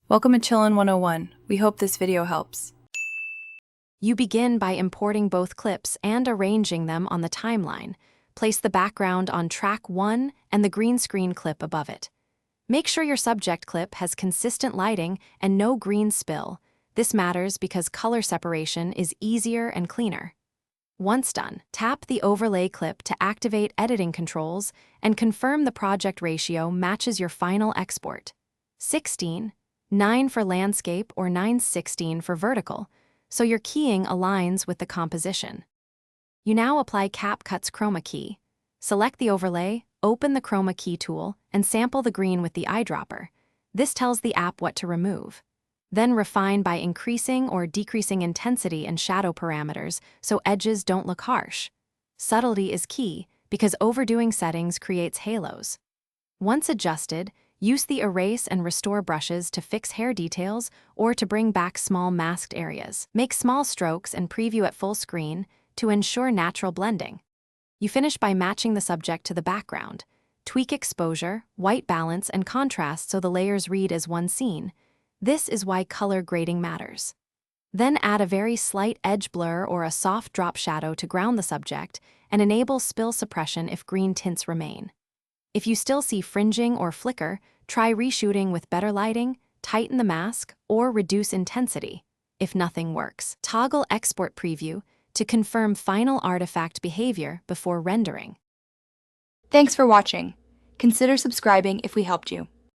Welcome to Chillin' 101. We hope this video helps. You begin by importing both clips and arranging them on the timeline. Place the background on track 1 and the green screen clip above it. Make sure your subject clip has consistent lighting and no green spill. This matters because color separation is easier and cleaner. Once done, tap the overlay clip to activate editing controls and confirm the project ratio matches your final export. 16:9 for landscape or 9:16 for vertical, so your keying aligns with the composition. You now apply Capcut's chroma key. Select the overlay, open the chroma key tool, and sample the green with the eyedropper. This tells the app what to remove. Then refine by increasing or decreasing intensity and shadow parameters so edges don't look harsh. Subtlety is key because overdoing settings creates halos. Once adjusted, use the erase and restore brushes to fix hair details or to bring back small masked areas. Make small strokes and preview at full screen to ensure natural blending. You finish by matching the subject to the background. Tweak exposure, white balance, and contrast so the layers read as one scene. This is why color grading matters. Then add a very slight edge blur or a soft drop shadow to ground the subject and enable spill suppression if green tints remain. If you still see fringing or flicker, try reshooting with better lighting, tighten the mask, or reduce intensity. If nothing works, toggle Export Preview to confirm final artifact behavior before rendering. Thanks for watching. Consider subscribing if we helped you.